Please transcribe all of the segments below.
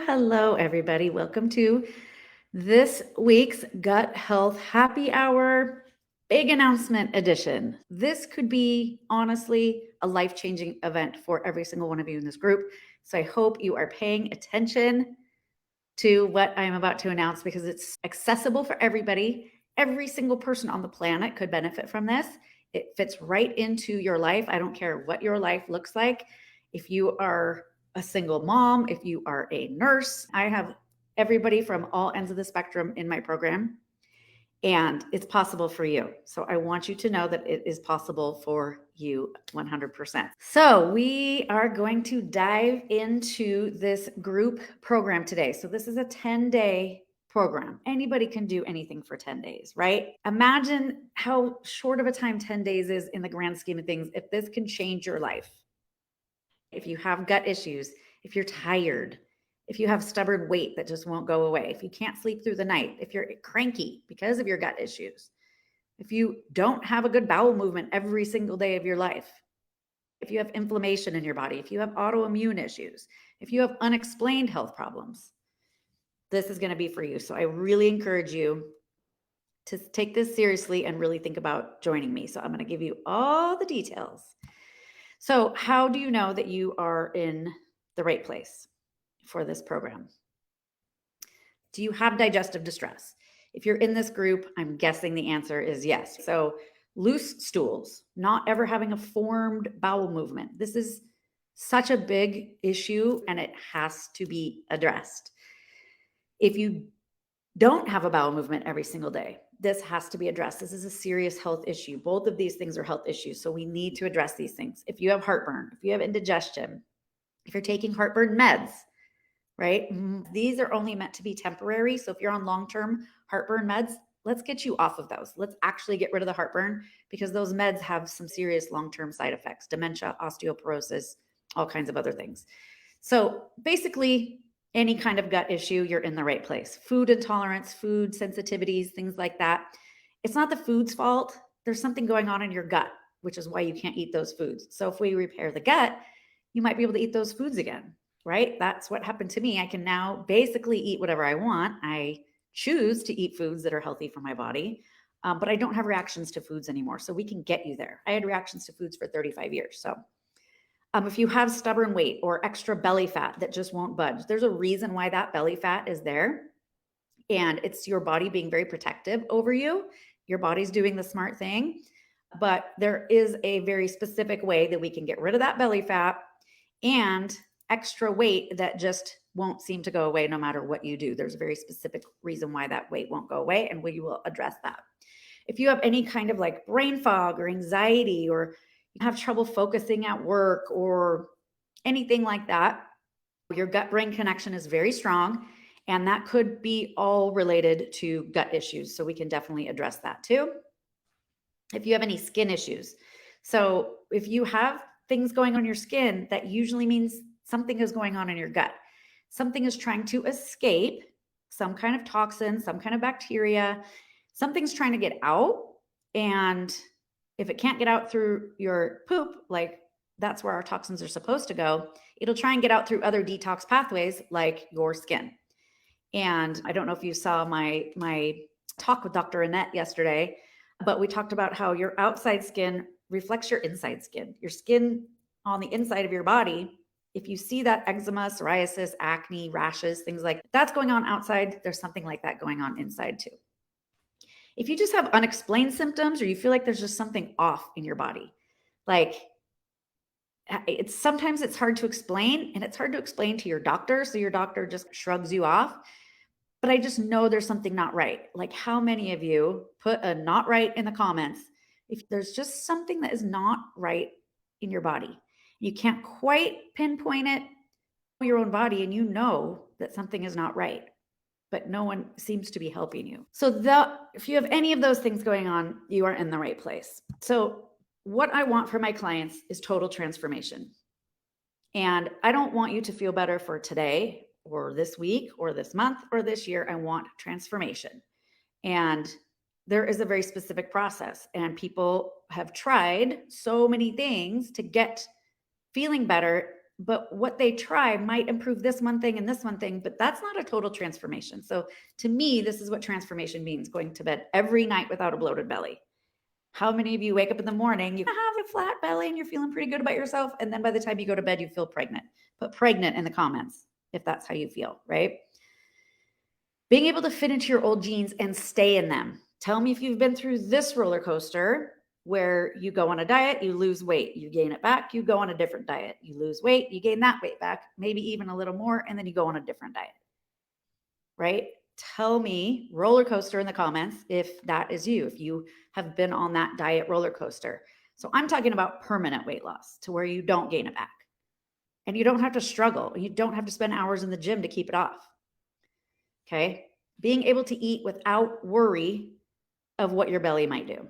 Hello, everybody. Welcome to this week's Gut Health Happy Hour Big Announcement Edition. This could be honestly a life changing event for every single one of you in this group. So I hope you are paying attention to what I'm about to announce because it's accessible for everybody. Every single person on the planet could benefit from this. It fits right into your life. I don't care what your life looks like. If you are a single mom, if you are a nurse, I have everybody from all ends of the spectrum in my program, and it's possible for you. So I want you to know that it is possible for you 100%. So we are going to dive into this group program today. So this is a 10-day program. Anybody can do anything for 10 days, right? Imagine how short of a time 10 days is in the grand scheme of things if this can change your life. If you have gut issues, if you're tired, if you have stubborn weight that just won't go away, if you can't sleep through the night, if you're cranky because of your gut issues, if you don't have a good bowel movement every single day of your life, if you have inflammation in your body, if you have autoimmune issues, if you have unexplained health problems, this is going to be for you. So I really encourage you to take this seriously and really think about joining me. So I'm going to give you all the details. So how do you know that you are in the right place for this program? Do you have digestive distress? If you're in this group, I'm guessing the answer is yes. So loose stools, not ever having a formed bowel movement. This is such a big issue and it has to be addressed. If you don't have a bowel movement every single day, this has to be addressed. This is a serious health issue. Both of these things are health issues. So we need to address these things. If you have heartburn, if you have indigestion, if you're taking heartburn meds, right? These are only meant to be temporary. So if you're on long-term heartburn meds, let's get you off of those. Let's actually get rid of the heartburn because those meds have some serious long-term side effects, dementia, osteoporosis, all kinds of other things. So basically, any kind of gut issue, you're in the right place. Food intolerance, food sensitivities, things like that. It's not the food's fault. There's something going on in your gut, which is why you can't eat those foods. So if we repair the gut, you might be able to eat those foods again, right? That's what happened to me. I can now basically eat whatever I want. I choose to eat foods that are healthy for my body, but I don't have reactions to foods anymore. So we can get you there. I had reactions to foods for 35 years. So if you have stubborn weight or extra belly fat that just won't budge, there's a reason why that belly fat is there. And it's your body being very protective over you. Your body's doing the smart thing. But there is a very specific way that we can get rid of that belly fat and extra weight that just won't seem to go away no matter what you do. There's a very specific reason why that weight won't go away, and we will address that. If you have any kind of like brain fog or anxiety, or you have trouble focusing at work or anything like that, your gut brain connection is very strong, and that could be all related to gut issues. So we can definitely address that too. If you have any skin issues, so if you have things going on in your skin, that usually means something is going on in your gut. Something is trying to escape, some kind of toxin, some kind of bacteria, something's trying to get out. And if it can't get out through your poop, like that's where our toxins are supposed to go, it'll try and get out through other detox pathways like your skin. And I don't know if you saw my talk with Dr. Annette yesterday, but we talked about how your outside skin reflects your inside skin. Your skin on the inside of your body, if you see that eczema, psoriasis, acne, rashes, things like that's going on outside, there's something like that going on inside too. If you just have unexplained symptoms or you feel like there's just something off in your body, like sometimes it's hard to explain, and it's hard to explain to your doctor. So your doctor just shrugs you off. But I just know there's something not right. Like, how many of you put a not right in the comments? If there's just something that is not right in your body, you can't quite pinpoint it in your own body, and you know that something is not right, but no one seems to be helping you. So if you have any of those things going on, you are in the right place. So what I want for my clients is total transformation. And I don't want you to feel better for today or this week or this month or this year. I want transformation. And there is a very specific process, and people have tried so many things to get feeling better, but what they try might improve this one thing and this one thing, but that's not a total transformation. So to me, this is what transformation means: going to bed every night without a bloated belly. How many of you wake up in the morning, you have a flat belly and you're feeling pretty good about yourself, and then by the time you go to bed, you feel pregnant? Put pregnant in the comments if that's how you feel, right? Being able to fit into your old jeans and stay in them. Tell me if you've been through this roller coaster where you go on a diet, you lose weight, you gain it back, you go on a different diet, you lose weight, you gain that weight back, maybe even a little more, and then you go on a different diet, right? Tell me, roller coaster, in the comments if that is you, if you have been on that diet roller coaster. So I'm talking about permanent weight loss to where you don't gain it back. And you don't have to struggle. You don't have to spend hours in the gym to keep it off. Okay? Being able to eat without worry of what your belly might do.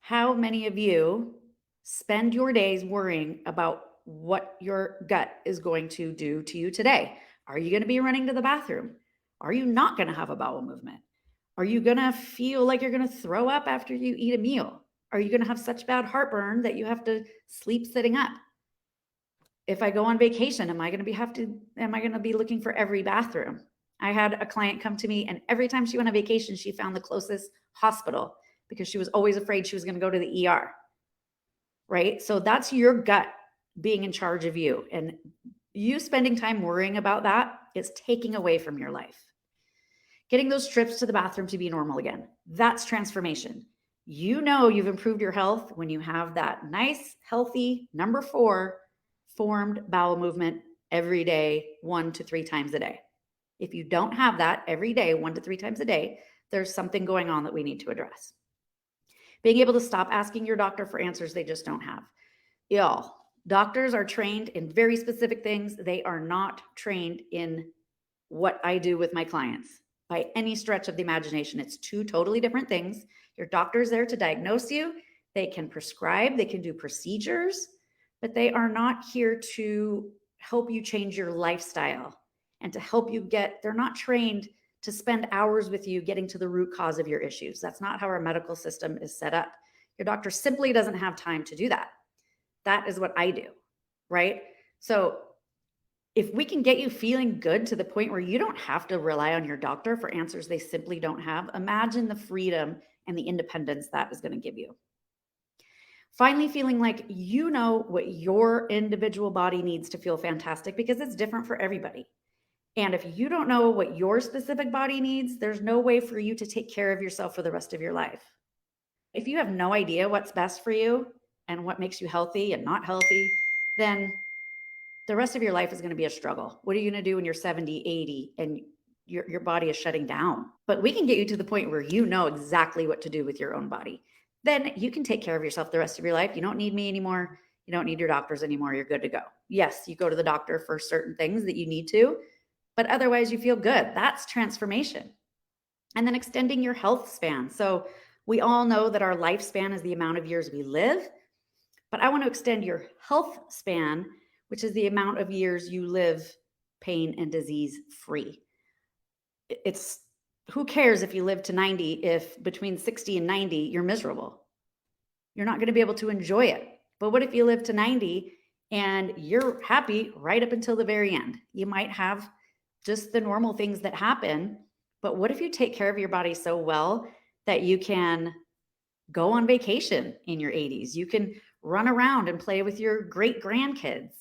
How many of you spend your days worrying about what your gut is going to do to you today? Are you going to be running to the bathroom? Are you not going to have a bowel movement? Are you going to feel like you're going to throw up after you eat a meal? Are you going to have such bad heartburn that you have to sleep sitting up? If I go on vacation, am I going to be looking for every bathroom? I had a client come to me, and every time she went on vacation, she found the closest hospital because she was always afraid she was going to go to the ER. Right? So that's your gut being in charge of you. And you spending time worrying about that is taking away from your life. Getting those trips to the bathroom to be normal again. That's transformation. You know you've improved your health when you have that nice, healthy, number 4, formed bowel movement every day, 1 to 3 times a day. If you don't have that every day, 1 to 3 times a day, there's something going on that we need to address. Being able to stop asking your doctor for answers they just don't have. Y'all, doctors are trained in very specific things. They are not trained in what I do with my clients by any stretch of the imagination. It's 2 totally different things. Your doctor's there to diagnose you. They can prescribe, they can do procedures, but they are not here to help you change your lifestyle and to help you they're not trained to spend hours with you getting to the root cause of your issues. That's not how our medical system is set up. Your doctor simply doesn't have time to do that. That is what I do, right? So if we can get you feeling good to the point where you don't have to rely on your doctor for answers they simply don't have, imagine the freedom and the independence that is going to give you. Finally, feeling like you know what your individual body needs to feel fantastic, because it's different for everybody. And if you don't know what your specific body needs, there's no way for you to take care of yourself for the rest of your life. If you have no idea what's best for you and what makes you healthy and not healthy, then the rest of your life is going to be a struggle. What are you going to do when you're 70, 80 and your body is shutting down? But we can get you to the point where you know exactly what to do with your own body. Then you can take care of yourself the rest of your life. You don't need me anymore. You don't need your doctors anymore. You're good to go. Yes, you go to the doctor for certain things that you need to, but otherwise you feel good. That's transformation. And then extending your health span. So we all know that our lifespan is the amount of years we live, but I want to extend your health span, which is the amount of years you live pain and disease free. It's who cares if you live to 90 if between 60 and 90 you're miserable? You're not going to be able to enjoy it. But what if you live to 90 and you're happy right up until the very end? You might have just the normal things that happen, but what if you take care of your body so well that you can go on vacation in your 80s? You can run around and play with your great grandkids.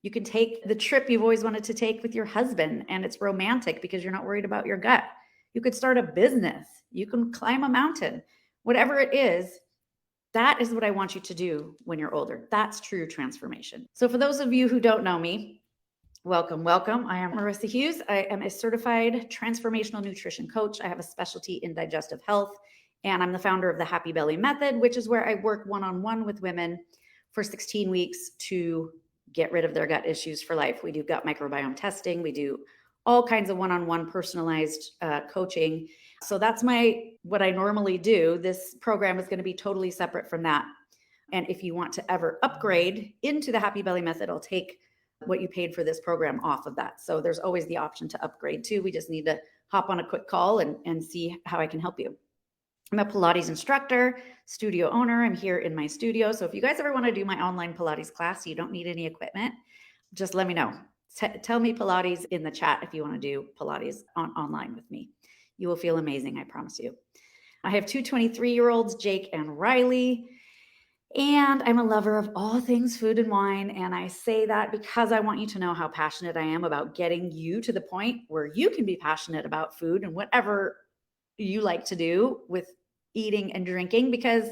You can take the trip you've always wanted to take with your husband and it's romantic because you're not worried about your gut. You could start a business. You can climb a mountain. Whatever it is, that is what I want you to do when you're older. That's true transformation. So for those of you who don't know me, welcome, welcome. I am Marissa Hughes. I am a certified transformational nutrition coach. I have a specialty in digestive health, and I'm the founder of the Happy Belly Method, which is where I work one-on-one with women for 16 weeks to get rid of their gut issues for life. We do gut microbiome testing. We do all kinds of one-on-one personalized coaching. So that's what I normally do. This program is going to be totally separate from that. And if you want to ever upgrade into the Happy Belly Method, I'll take what you paid for this program off of that. So there's always the option to upgrade too. We just need to hop on a quick call and see how I can help you. I'm a Pilates instructor, studio owner. I'm here in my studio. So if you guys ever want to do my online Pilates class, you don't need any equipment, just let me know. Tell me Pilates in the chat if you want to do Pilates online with me. You will feel amazing, I promise you. I have two 23-year-olds, Jake and Riley, and I'm a lover of all things food and wine. And I say that because I want you to know how passionate I am about getting you to the point where you can be passionate about food and whatever you like to do with eating and drinking, because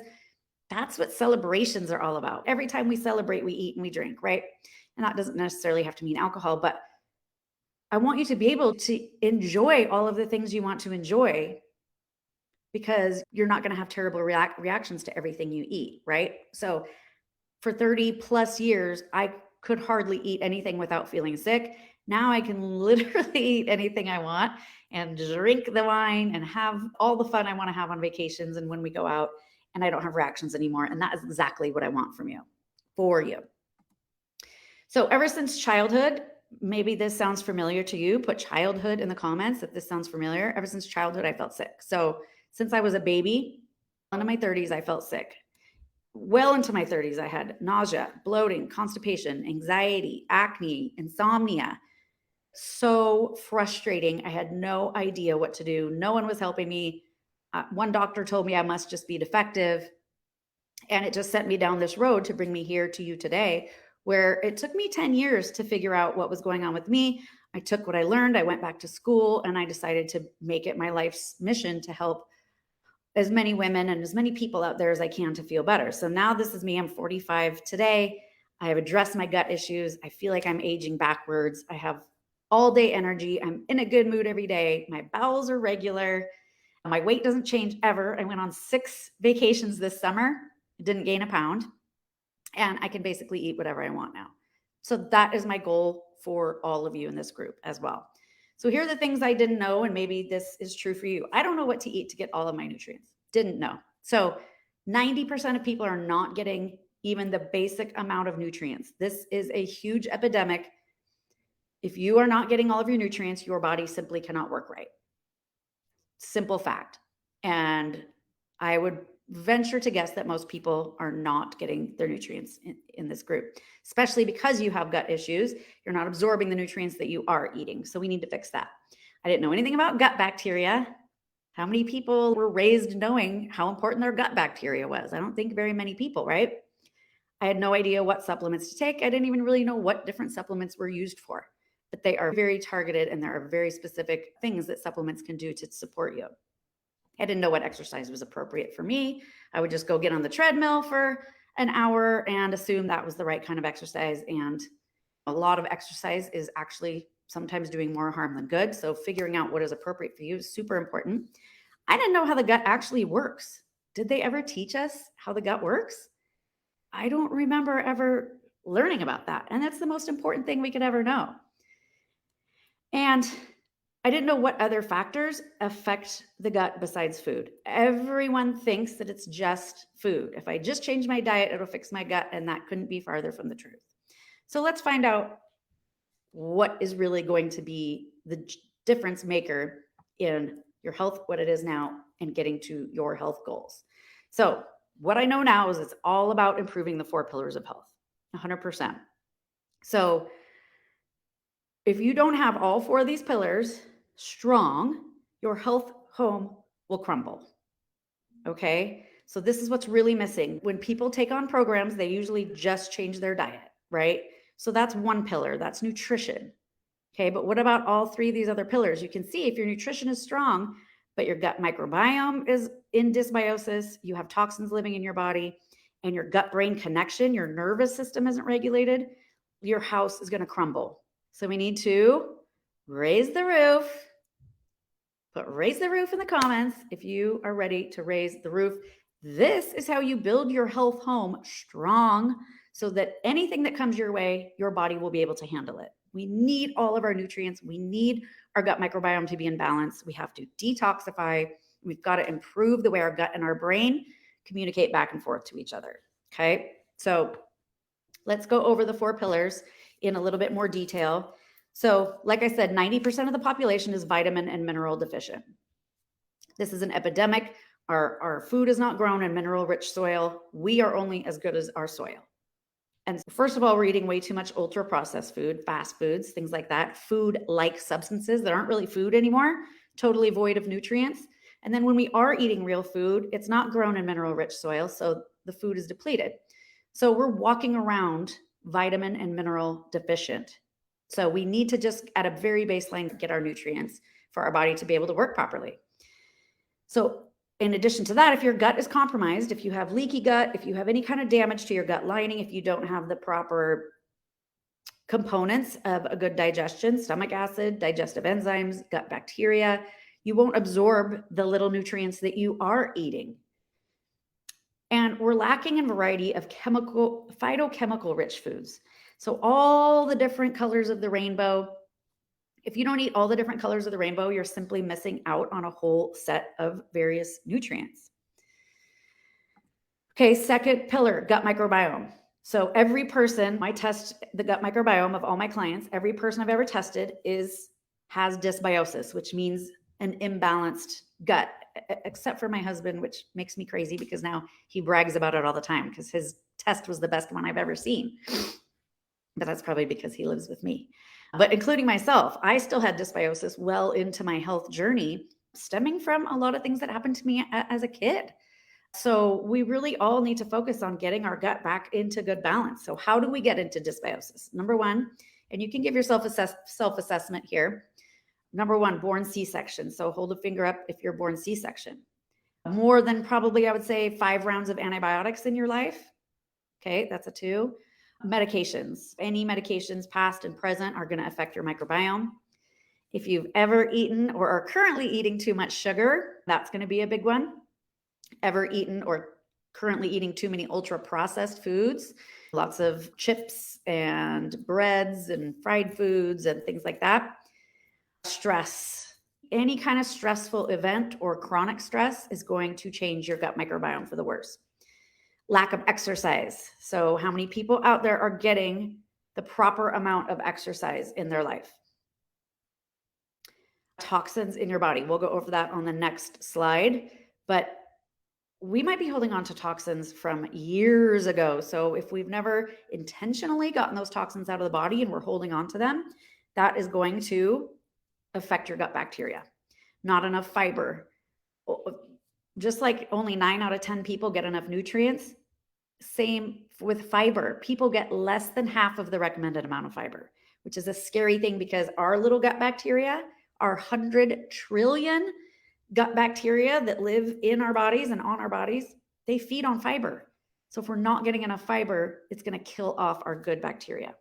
that's what celebrations are all about. Every time we celebrate, we eat and we drink, right? And that doesn't necessarily have to mean alcohol, but I want you to be able to enjoy all of the things you want to enjoy, because you're not going to have terrible reactions to everything you eat, right? So for 30 plus years, I could hardly eat anything without feeling sick. Now I can literally eat anything I want and drink the wine and have all the fun I want to have on vacations and when we go out, and I don't have reactions anymore. And that is exactly what I want from you, for you. So ever since childhood, maybe this sounds familiar to you. Put childhood in the comments if this sounds familiar. Ever since childhood, I felt sick. So since I was a baby, into my 30s, I felt sick. Well into my 30s, I had nausea, bloating, constipation, anxiety, acne, insomnia. So frustrating. I had no idea what to do. No one was helping me. One doctor told me I must just be defective. And it just sent me down this road to bring me here to you today, where it took me 10 years to figure out what was going on with me. I took what I learned, I went back to school, and I decided to make it my life's mission to help as many women and as many people out there as I can to feel better. So now this is me. I'm 45 today. I have addressed my gut issues. I feel like I'm aging backwards. I have all day energy. I'm in a good mood every day. My bowels are regular. My weight doesn't change ever. I went on 6 vacations this summer. I didn't gain a pound. And I can basically eat whatever I want now. So that is my goal for all of you in this group as well. So here are the things I didn't know, and maybe this is true for you. I don't know what to eat to get all of my nutrients. Didn't know. So 90% of people are not getting even the basic amount of nutrients. This is a huge epidemic. If you are not getting all of your nutrients, your body simply cannot work right. Simple fact. And I would venture to guess that most people are not getting their nutrients in this group, especially because you have gut issues. You're not absorbing the nutrients that you are eating. So we need to fix that. I didn't know anything about gut bacteria. How many people were raised knowing how important their gut bacteria was? I don't think very many people, right? I had no idea what supplements to take. I didn't even really know what different supplements were used for, but they are very targeted and there are very specific things that supplements can do to support you. I didn't know what exercise was appropriate for me. I would just go get on the treadmill for an hour and assume that was the right kind of exercise. And a lot of exercise is actually sometimes doing more harm than good. So figuring out what is appropriate for you is super important. I didn't know how the gut actually works. Did they ever teach us how the gut works? I don't remember ever learning about that. And that's the most important thing we could ever know. And I didn't know what other factors affect the gut besides food. Everyone thinks that it's just food. If I just change my diet, it'll fix my gut, and that couldn't be farther from the truth. So let's find out what is really going to be the difference maker in your health, what it is now, and getting to your health goals. So what I know now is it's all about improving the 4 pillars of health, 100%. So if you don't have all 4 of these pillars strong, your health home will crumble. Okay. So this is what's really missing. When people take on programs, they usually just change their diet, right? So that's one pillar, that's nutrition. Okay. But what about all 3 of these other pillars? You can see if your nutrition is strong, but your gut microbiome is in dysbiosis, you have toxins living in your body, and your gut-brain connection, your nervous system isn't regulated, your house is going to crumble. So we need to raise the roof. But raise the roof in the comments if you are ready to raise the roof. This is how you build your health home strong so that anything that comes your way, your body will be able to handle it. We need all of our nutrients. We need our gut microbiome to be in balance. We have to detoxify. We've got to improve the way our gut and our brain communicate back and forth to each other. Okay. So let's go over the 4 pillars in a little bit more detail. So like I said, 90% of the population is vitamin and mineral deficient. This is an epidemic. Our food is not grown in mineral rich soil. We are only as good as our soil. And first of all, we're eating way too much ultra processed food, fast foods, things like that, food like substances that aren't really food anymore, totally void of nutrients. And then when we are eating real food, it's not grown in mineral rich soil. So the food is depleted. So we're walking around vitamin and mineral deficient. So we need to just at a very baseline get our nutrients for our body to be able to work properly. So in addition to that, if your gut is compromised, if you have leaky gut, if you have any kind of damage to your gut lining, if you don't have the proper components of a good digestion, stomach acid, digestive enzymes, gut bacteria, you won't absorb the little nutrients that you are eating. And we're lacking in a variety of phytochemical rich foods. So all the different colors of the rainbow, if you don't eat all the different colors of the rainbow, you're simply missing out on a whole set of various nutrients. Okay, second pillar, gut microbiome. So every person, I test the gut microbiome of all my clients. Every person I've ever tested has dysbiosis, which means an imbalanced gut, except for my husband, which makes me crazy because now he brags about it all the time because his test was the best one I've ever seen. But that's probably because he lives with me. But including myself, I still had dysbiosis well into my health journey, stemming from a lot of things that happened to me as a kid. So we really all need to focus on getting our gut back into good balance. So how do we get into dysbiosis? Number one, and you can give yourself a self-assessment here. Number one, born C-section. So hold a finger up if you're born C-section. More than probably, I would say, 5 rounds of antibiotics in your life. Okay, that's a 2. Medications. Any medications past and present are going to affect your microbiome. If you've ever eaten or are currently eating too much sugar, that's going to be a big one. Ever eaten or currently eating too many ultra processed foods, lots of chips and breads and fried foods and things like that. Stress. Any kind of stressful event or chronic stress is going to change your gut microbiome for the worse. Lack of exercise. So how many people out there are getting the proper amount of exercise in their life? Toxins in your body. We'll go over that on the next slide, but we might be holding on to toxins from years ago. So if we've never intentionally gotten those toxins out of the body and we're holding on to them, that is going to affect your gut bacteria. Not enough fiber. Just like only 9 out of 10 people get enough nutrients, same with fiber. People get less than half of the recommended amount of fiber, which is a scary thing because our little gut bacteria, our 100 trillion gut bacteria that live in our bodies and on our bodies, they feed on fiber. So if we're not getting enough fiber, it's going to kill off our good bacteria.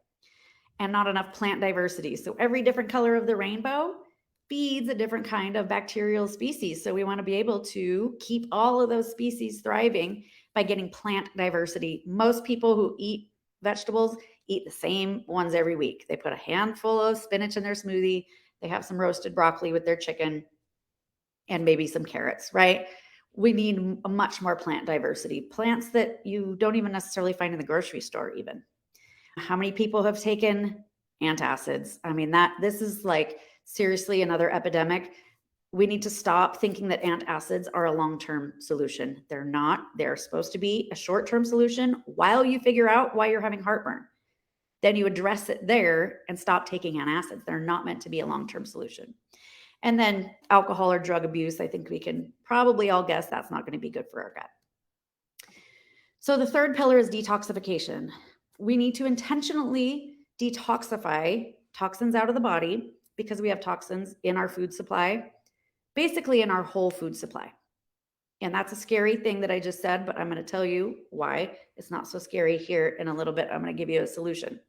And not enough plant diversity. So every different color of the rainbow feeds a different kind of bacterial species. So we want to be able to keep all of those species thriving by getting plant diversity. Most people who eat vegetables eat the same ones every week. They put a handful of spinach in their smoothie. They have some roasted broccoli with their chicken and maybe some carrots, right? We need a much more plant diversity. Plants that you don't even necessarily find in the grocery store even. How many people have taken antacids? I mean, this is like seriously another epidemic. We need to stop thinking that antacids are a long-term solution. They're not. They're supposed to be a short-term solution while you figure out why you're having heartburn. Then you address it there and stop taking antacids. They're not meant to be a long-term solution. And then alcohol or drug abuse, I think we can probably all guess that's not going to be good for our gut. So the third pillar is detoxification. We need to intentionally detoxify toxins out of the body because we have toxins in our food supply, basically in our whole food supply. And that's a scary thing that I just said, but I'm going to tell you why it's not so scary here in a little bit. I'm going to give you a solution.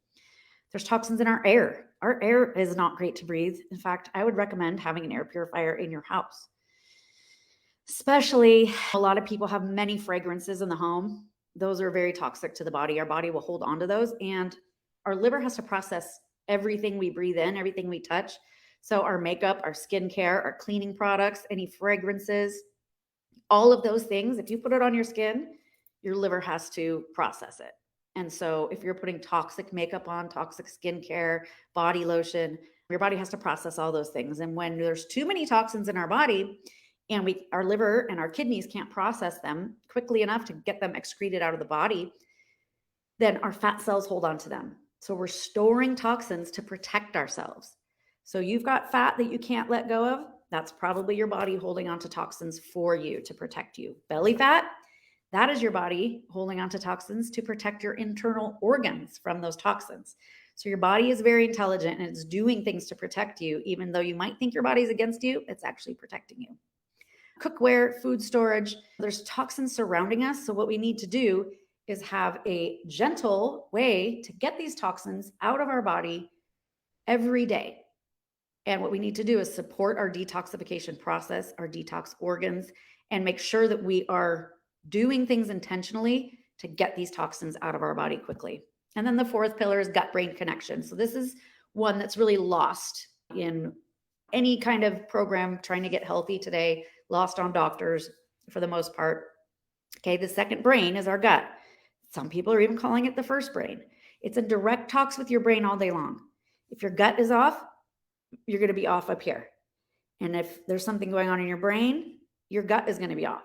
There's toxins in our air. Our air is not great to breathe. In fact, I would recommend having an air purifier in your house. Especially a lot of people have many fragrances in the home. Those are very toxic to the body. Our body will hold on to those, and our liver has to process everything we breathe in, everything we touch. So our makeup, our skincare, our cleaning products, any fragrances, all of those things, if you put it on your skin, your liver has to process it. And so if you're putting toxic makeup on, toxic skincare, body lotion, your body has to process all those things. And when there's too many toxins in our body, and our liver and our kidneys can't process them quickly enough to get them excreted out of the body, then our fat cells hold on to them. So we're storing toxins to protect ourselves. So you've got fat that you can't let go of. That's probably your body holding on to toxins for you to protect you. Belly fat, that is your body holding on to toxins to protect your internal organs from those toxins. So your body is very intelligent and it's doing things to protect you. Even though you might think your body's against you, it's actually protecting you. Cookware, food storage, there's toxins surrounding us. So what we need to do is have a gentle way to get these toxins out of our body every day. And what we need to do is support our detoxification process, our detox organs, and make sure that we are doing things intentionally to get these toxins out of our body quickly. And then the fourth pillar is gut-brain connection. So this is one that's really lost in any kind of program trying to get healthy today, lost on doctors for the most part. Okay, the second brain is our gut. Some people are even calling it the first brain. It's a direct talks with your brain all day long. If your gut is off, you're going to be off up here. And if there's something going on in your brain, your gut is going to be off.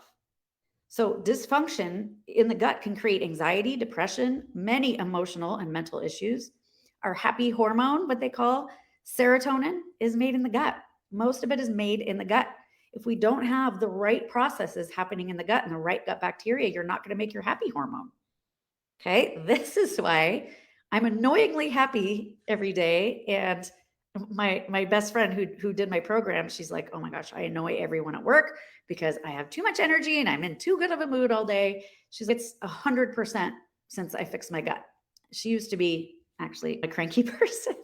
So dysfunction in the gut can create anxiety, depression, many emotional and mental issues. Our happy hormone, what they call serotonin, is made in the gut. Most of it is made in the gut. If we don't have the right processes happening in the gut and the right gut bacteria, you're not going to make your happy hormone. Okay, this is why I'm annoyingly happy every day. And my best friend who did my program, she's like, oh my gosh, I annoy everyone at work because I have too much energy and I'm in too good of a mood all day. She's like, it's 100% since I fixed my gut. She used to be actually a cranky person.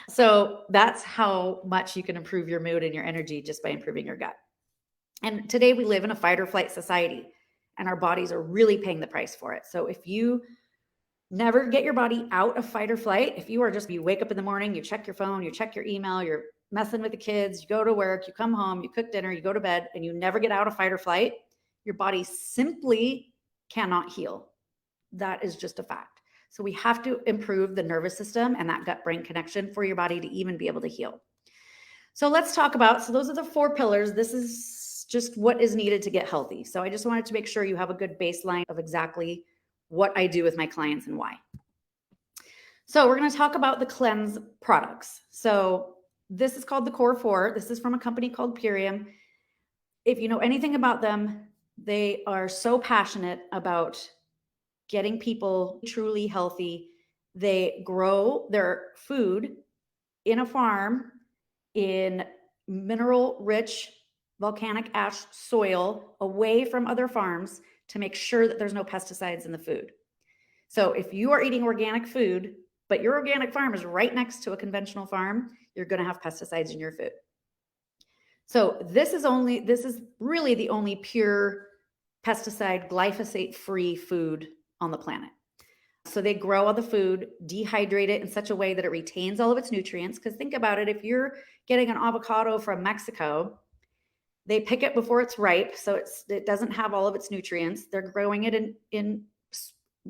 So that's how much you can improve your mood and your energy just by improving your gut. And today we live in a fight or flight society and our bodies are really paying the price for it. So if you never get your body out of fight or flight, if you wake up in the morning, you check your phone, you check your email, you're messing with the kids, you go to work, you come home, you cook dinner, you go to bed, and you never get out of fight or flight, your body simply cannot heal. That is just a fact. So we have to improve the nervous system and that gut-brain connection for your body to even be able to heal. So let's talk about, so those are the 4 pillars. This is just what is needed to get healthy. So I just wanted to make sure you have a good baseline of exactly what I do with my clients and why. So we're going to talk about the cleanse products. So this is called the Core 4. This is from a company called Purium. If you know anything about them, they are so passionate about getting people truly healthy. They grow their food in a farm in mineral-rich volcanic ash soil away from other farms to make sure that there's no pesticides in the food. So if you are eating organic food, but your organic farm is right next to a conventional farm, you're going to have pesticides in your food. So this is really the only pure pesticide, glyphosate-free food on the planet. So they grow all the food, dehydrate it in such a way that it retains all of its nutrients. Because think about it, if you're getting an avocado from Mexico, they pick it before it's ripe, so it doesn't have all of its nutrients. They're growing it in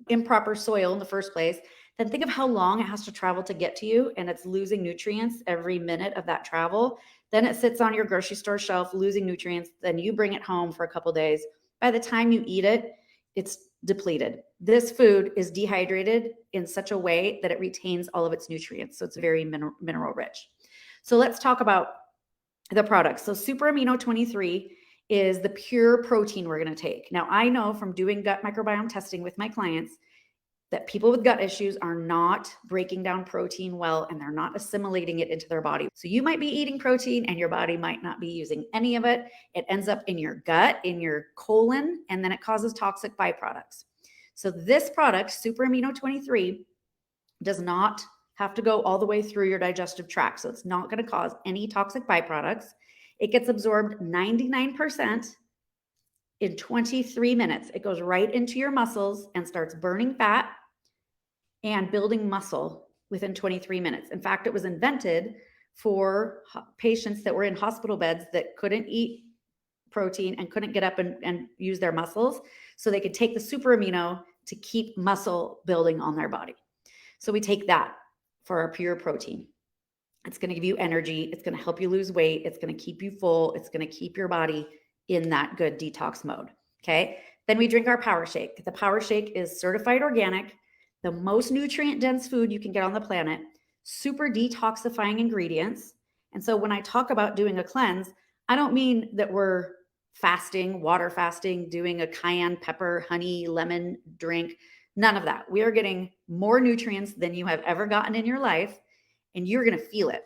improper soil in the first place. Then think of how long it has to travel to get to you, and it's losing nutrients every minute of that travel. Then it sits on your grocery store shelf losing nutrients. Then you bring it home for a couple of days. By the time you eat it, it's depleted. This food is dehydrated in such a way that it retains all of its nutrients. So it's very mineral rich. So let's talk about the products. So Super Amino 23 is the pure protein we're going to take. Now, I know from doing gut microbiome testing with my clients that people with gut issues are not breaking down protein well, and they're not assimilating it into their body. So you might be eating protein and your body might not be using any of it. It ends up in your gut, in your colon, and then it causes toxic byproducts. So this product, Super Amino 23, does not have to go all the way through your digestive tract. So it's not going to cause any toxic byproducts. It gets absorbed 99% in 23 minutes. It goes right into your muscles and starts burning fat and building muscle within 23 minutes. In fact, it was invented for patients that were in hospital beds that couldn't eat protein and couldn't get up and use their muscles. So they could take the super amino to keep muscle building on their body. So we take that for our pure protein. It's going to give you energy. It's going to help you lose weight. It's going to keep you full. It's going to keep your body in that good detox mode. Okay. Then we drink our Power Shake. The Power Shake is certified organic, the most nutrient dense food you can get on the planet, super detoxifying ingredients. And so when I talk about doing a cleanse, I don't mean that we're fasting, water fasting, doing a cayenne pepper, honey, lemon drink. None of that. We are getting more nutrients than you have ever gotten in your life, and you're going to feel it.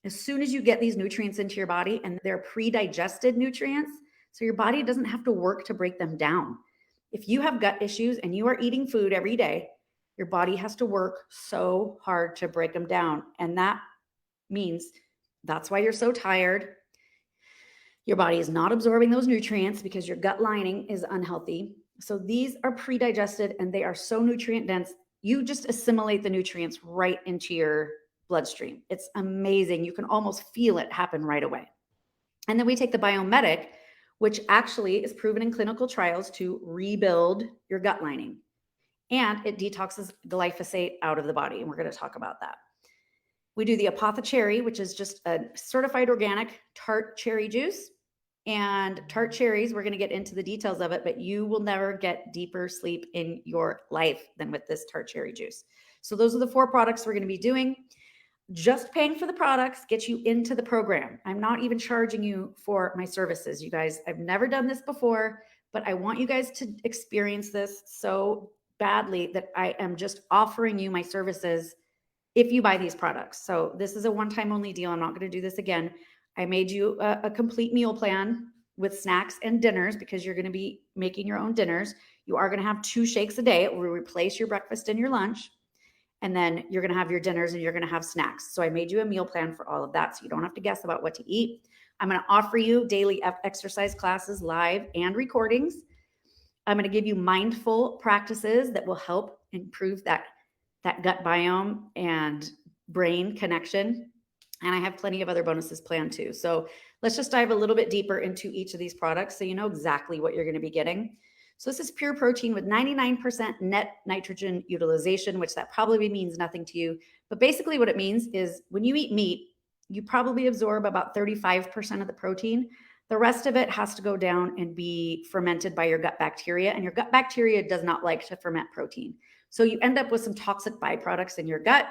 As soon as you get these nutrients into your body, and they're pre-digested nutrients, so your body doesn't have to work to break them down. If you have gut issues and you are eating food every day, your body has to work so hard to break them down. And that means that's why you're so tired. Your body is not absorbing those nutrients because your gut lining is unhealthy. So these are pre-digested and they are so nutrient dense. You just assimilate the nutrients right into your bloodstream. It's amazing. You can almost feel it happen right away. And then we take the Biomedic, which actually is proven in clinical trials to rebuild your gut lining. And it detoxes glyphosate out of the body. And we're going to talk about that. We do the Apothecary, which is just a certified organic tart cherry juice. And tart cherries, we're going to get into the details of it, but you will never get deeper sleep in your life than with this tart cherry juice. So those are the 4 products we're going to be doing. Just paying for the products gets you into the program. I'm not even charging you for my services, you guys. I've never done this before, but I want you guys to experience this so badly that I am just offering you my services if you buy these products. So this is a one-time only deal. I'm not going to do this again. I made you a complete meal plan with snacks and dinners because you're going to be making your own dinners. You are going to have 2 shakes a day. It will replace your breakfast and your lunch. And then you're going to have your dinners and you're going to have snacks. So I made you a meal plan for all of that. So you don't have to guess about what to eat. I'm going to offer you daily exercise classes, live and recordings. I'm going to give you mindful practices that will help improve that gut biome and brain connection. And I have plenty of other bonuses planned too. So let's just dive a little bit deeper into each of these products so you know exactly what you're going to be getting. So this is pure protein with 99% net nitrogen utilization, which that probably means nothing to you. But basically what it means is when you eat meat, you probably absorb about 35% of the protein. The rest of it has to go down and be fermented by your gut bacteria. And your gut bacteria does not like to ferment protein. So you end up with some toxic byproducts in your gut.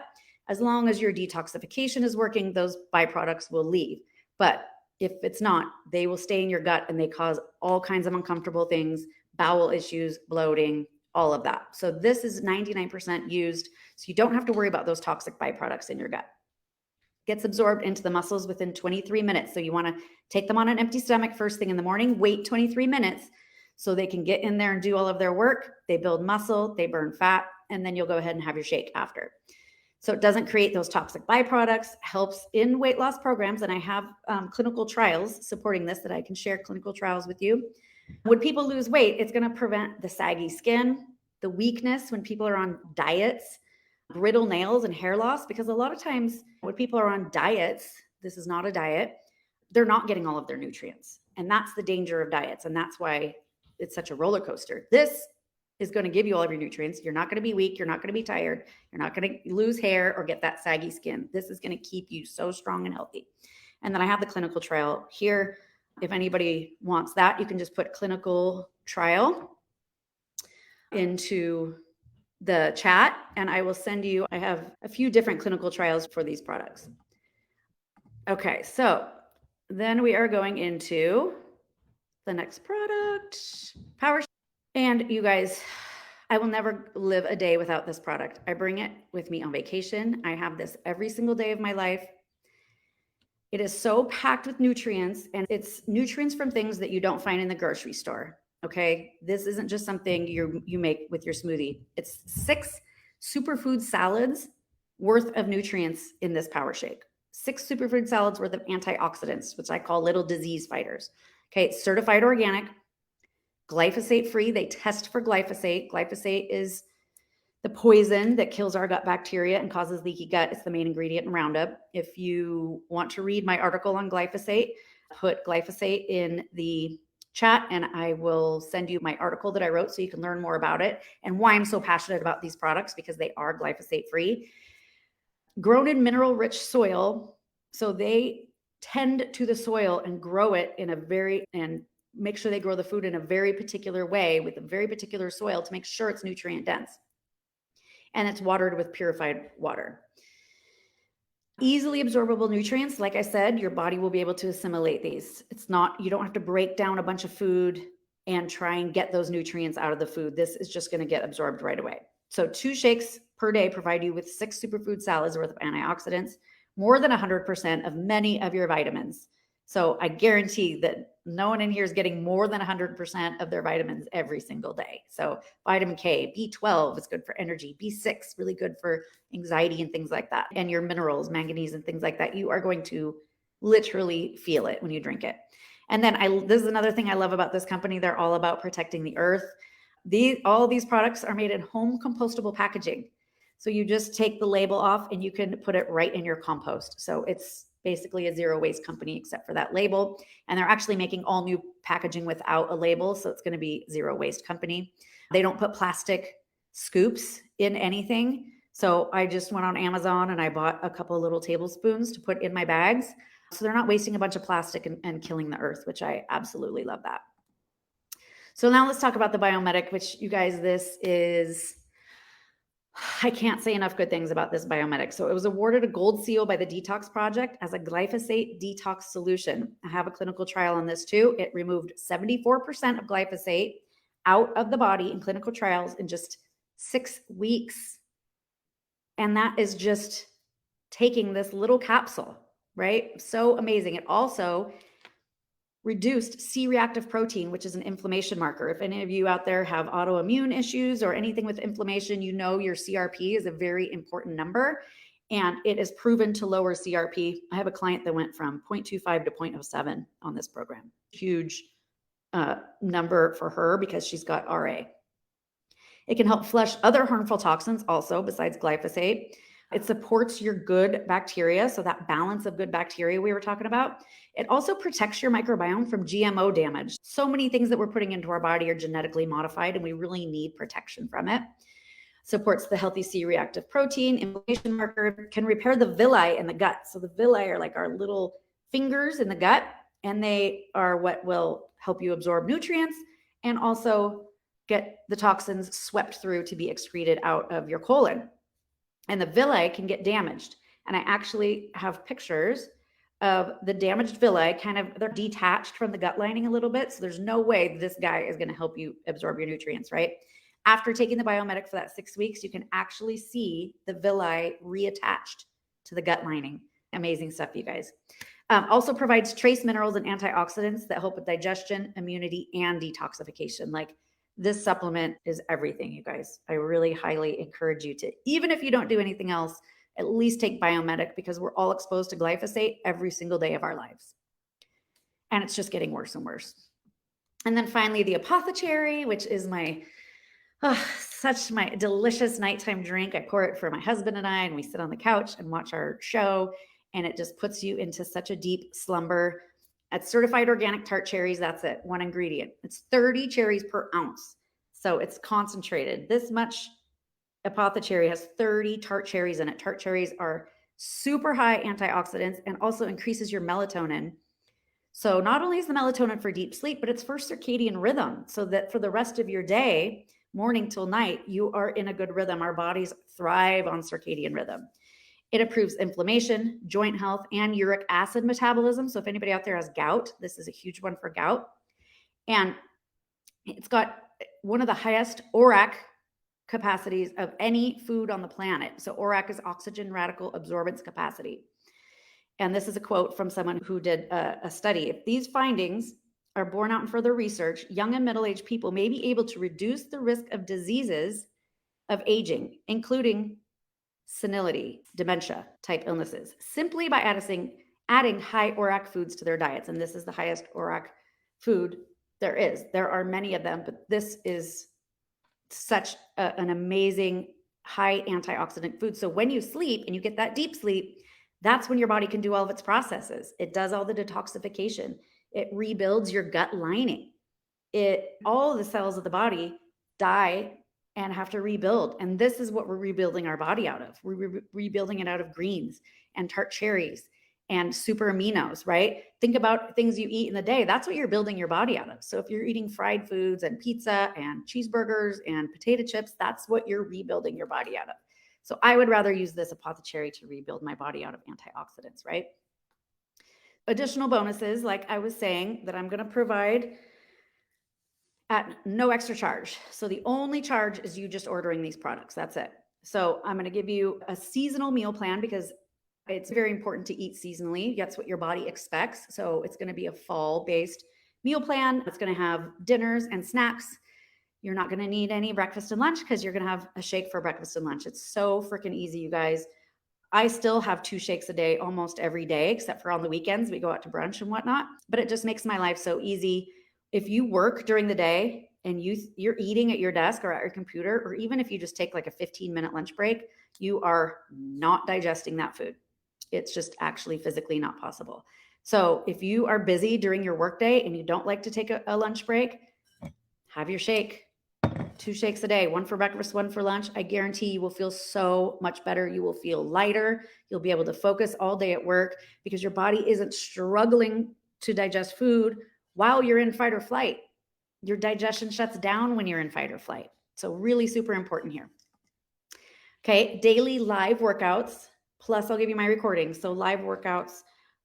As long as your detoxification is working, those byproducts will leave. But if it's not, they will stay in your gut and they cause all kinds of uncomfortable things, bowel issues, bloating, all of that. So this is 99% used. So you don't have to worry about those toxic byproducts in your gut. Gets absorbed into the muscles within 23 minutes. So you want to take them on an empty stomach first thing in the morning, wait 23 minutes so they can get in there and do all of their work. They build muscle, they burn fat, and then you'll go ahead and have your shake after. So it doesn't create those toxic byproducts, helps in weight loss programs. And I have clinical trials supporting this that I can share clinical trials with you. When people lose weight, it's going to prevent the saggy skin, the weakness when people are on diets, brittle nails and hair loss, because a lot of times when people are on diets, this is not a diet, they're not getting all of their nutrients. And that's the danger of diets. And that's why it's such a roller coaster. This is going to give you all of your nutrients. You're not going to be weak. You're not going to be tired. You're not going to lose hair or get that saggy skin. This is going to keep you so strong and healthy. And then I have the clinical trial here. If anybody wants that, you can just put clinical trial into the chat and I will send you, I have a few different clinical trials for these products. Okay, so then we are going into the next product, Power. And you guys, I will never live a day without this product. I bring it with me on vacation. I have this every single day of my life. It is so packed with nutrients, and it's nutrients from things that you don't find in the grocery store. Okay, this isn't just something you make with your smoothie. It's 6 superfood salads worth of nutrients in this Power Shake. 6 superfood salads worth of antioxidants, which I call little disease fighters. Okay, it's certified organic, glyphosate free. They test for glyphosate. Glyphosate is the poison that kills our gut bacteria and causes leaky gut. It's the main ingredient in Roundup. If you want to read my article on glyphosate, put glyphosate in the chat and I will send you my article that I wrote so you can learn more about it and why I'm so passionate about these products, because they are glyphosate free. Grown in mineral rich soil. So they tend to the soil and grow it in a very, and make sure they grow the food in a very particular way with a very particular soil to make sure it's nutrient dense. And it's watered with purified water. Easily absorbable nutrients, like I said, your body will be able to assimilate these. You don't have to break down a bunch of food and try and get those nutrients out of the food. This is just going to get absorbed right away. So 2 shakes per day provide you with 6 superfood salads worth of antioxidants, more than 100% of many of your vitamins. So I guarantee that no one in here is getting more than 100% of their vitamins every single day. So vitamin K, B12 is good for energy, B6 really good for anxiety and things like that. And your minerals, manganese and things like that, you are going to literally feel it when you drink it. And then this is another thing I love about this company. They're all about protecting the earth. All these products are made in home compostable packaging. So you just take the label off and you can put it right in your compost. So it's basically a zero waste company except for that label. And they're actually making all new packaging without a label. So it's going to be zero waste company. They don't put plastic scoops in anything. So I just went on Amazon and I bought a couple of little tablespoons to put in my bags. So they're not wasting a bunch of plastic and killing the earth, which I absolutely love that. So now let's talk about the Biomedic, which you guys, I can't say enough good things about this Biomedic. So it was awarded a gold seal by the Detox Project as a glyphosate detox solution. I have a clinical trial on this too. It removed 74% of glyphosate out of the body in clinical trials in just 6 weeks. And that is just taking this little capsule, right? So amazing. It also reduced C-reactive protein, which is an inflammation marker. If any of you out there have autoimmune issues or anything with inflammation, you know your CRP is a very important number, and it is proven to lower CRP. I have a client that went from 0.25 to 0.07 on this program. Huge number for her because she's got RA. It can help flush other harmful toxins also besides glyphosate. It supports your good bacteria, so that balance of good bacteria we were talking about. It also protects your microbiome from GMO damage. So many things that we're putting into our body are genetically modified, and we really need protection from it. Supports the healthy C-reactive protein, inflammation marker, can repair the villi in the gut. So the villi are like our little fingers in the gut, and they are what will help you absorb nutrients and also get the toxins swept through to be excreted out of your colon. And the villi can get damaged. And I actually have pictures of the damaged villi, they're detached from the gut lining a little bit. So there's no way this guy is going to help you absorb your nutrients, right? After taking the Biomedic for that 6 weeks, you can actually see the villi reattached to the gut lining. Amazing stuff, you guys. Also provides trace minerals and antioxidants that help with digestion, immunity, and detoxification. Like, this supplement is everything, you guys. I really highly encourage you to, even if you don't do anything else, at least take Biomedic, because we're all exposed to glyphosate every single day of our lives. And it's just getting worse and worse. And then finally, the Apothecary, which is such my delicious nighttime drink. I pour it for my husband and I, and we sit on the couch and watch our show. And it just puts you into such a deep slumber. It's certified organic tart cherries. That's it. One ingredient. It's 30 cherries per ounce. So it's concentrated. This much Apothecary has 30 tart cherries in it. Tart cherries are super high antioxidants and also increases your melatonin. So not only is the melatonin for deep sleep, but it's for circadian rhythm, so that for the rest of your day, morning till night, you are in a good rhythm. Our bodies thrive on circadian rhythm. It improves inflammation, joint health, and uric acid metabolism. So if anybody out there has gout, this is a huge one for gout. And it's got one of the highest ORAC capacities of any food on the planet. So ORAC is oxygen radical absorbance capacity. And this is a quote from someone who did a study. If these findings are borne out in further research, young and middle-aged people may be able to reduce the risk of diseases of aging, including senility, dementia type illnesses, simply by adding high ORAC foods to their diets. And this is the highest ORAC food there is. There are many of them, but this is such an amazing high antioxidant food. So when you sleep and you get that deep sleep, that's when your body can do all of its processes. It does all the detoxification. It rebuilds your gut lining. All the cells of the body die and have to rebuild. And this is what we're rebuilding our body out of. We're rebuilding it out of greens and tart cherries and super aminos, right? Think about things you eat in the day. That's what you're building your body out of. So if you're eating fried foods and pizza and cheeseburgers and potato chips, that's what you're rebuilding your body out of. So I would rather use this Apothecary to rebuild my body out of antioxidants, right? Additional bonuses, like I was saying, that I'm going to provide at no extra charge. So the only charge is you just ordering these products. That's it. So I'm going to give you a seasonal meal plan because it's very important to eat seasonally. That's what your body expects. So it's going to be a fall-based meal plan. It's going to have dinners and snacks. You're not going to need any breakfast and lunch because you're going to have a shake for breakfast and lunch. It's so freaking easy, you guys. I still have 2 shakes a day almost every day, except for on the weekends. We go out to brunch and whatnot, but it just makes my life so easy. If you work during the day and you're eating at your desk or at your computer, or even if you just take like a 15-minute lunch break, you are not digesting that food. It's just actually physically not possible. So if you are busy during your workday and you don't like to take a lunch break, have your shake. 2 shakes a day, 1 for breakfast, 1 for lunch. I guarantee you will feel so much better. You will feel lighter. You'll be able to focus all day at work because your body isn't struggling to digest food while you're in fight or flight. Your digestion shuts down when you're in fight or flight. So really super important here. Okay, daily live workouts, plus I'll give you my recordings. So live workouts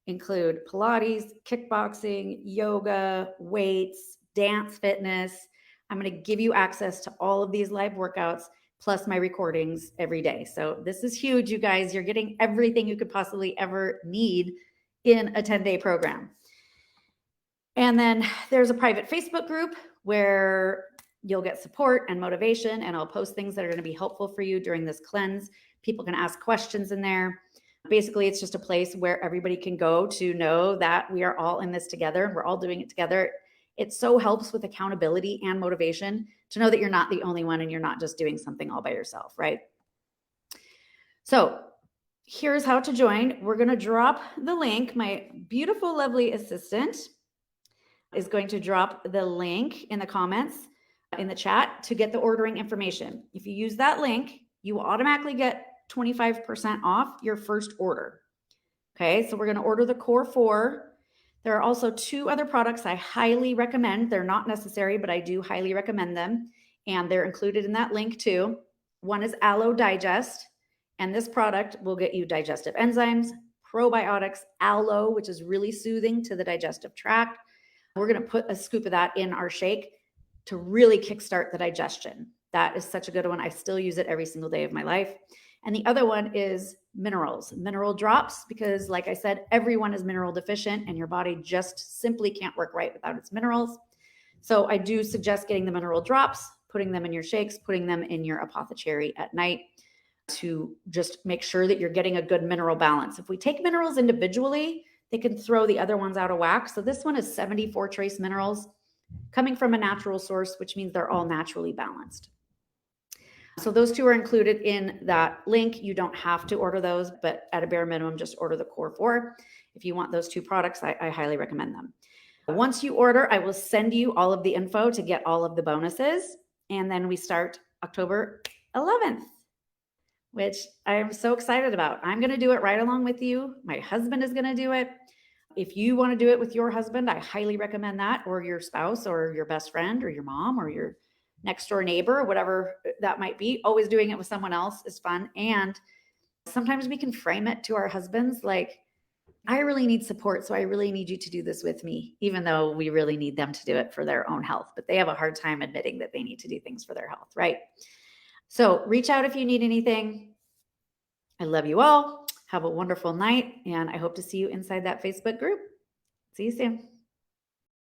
include Pilates, kickboxing, yoga, weights, dance, fitness. I'm going to give you access to all of these live workouts plus my recordings every day. So this is huge, you guys. You're getting everything you could possibly ever need in a 10-day program. And then there's a private Facebook group where you'll get support and motivation, and I'll post things that are going to be helpful for you during this cleanse. People can ask questions in there. Basically, it's just a place where everybody can go to know that we are all in this together. We're all doing it together. It so helps with accountability and motivation to know that you're not the only one and you're not just doing something all by yourself, right? So here's how to join. We're going to drop the link. My beautiful, lovely assistant is going to drop the link in the comments in the chat to get the ordering information. If you use that link, you will automatically get 25% off your first order. Okay, so we're going to order the Core 4. There are also 2 other products I highly recommend. They're not necessary, but I do highly recommend them. And they're included in that link too. One is Aloe Digest. And this product will get you digestive enzymes, probiotics, aloe, which is really soothing to the digestive tract. We're going to put a scoop of that in our shake to really kickstart the digestion. That is such a good one. I still use it every single day of my life. And the other one is minerals, mineral drops, because like I said, everyone is mineral deficient and your body just simply can't work right without its minerals. So I do suggest getting the mineral drops, putting them in your shakes, putting them in your Apothecary at night to just make sure that you're getting a good mineral balance. If we take minerals individually, they can throw the other ones out of whack. So this one is 74 trace minerals coming from a natural source, which means they're all naturally balanced. So those 2 are included in that link. You don't have to order those, but at a bare minimum, just order the Core 4. If you want those 2 products, I highly recommend them. Once you order, I will send you all of the info to get all of the bonuses. And then we start October 11th, which I am so excited about. I'm going to do it right along with you. My husband is going to do it. If you want to do it with your husband, I highly recommend that, or your spouse or your best friend or your mom or your next door neighbor, whatever that might be. Always doing it with someone else is fun. And sometimes we can frame it to our husbands like, I really need support, so I really need you to do this with me, even though we really need them to do it for their own health. But they have a hard time admitting that they need to do things for their health, right? So reach out if you need anything. I love you all. Have a wonderful night, and I hope to see you inside that Facebook group. See you soon.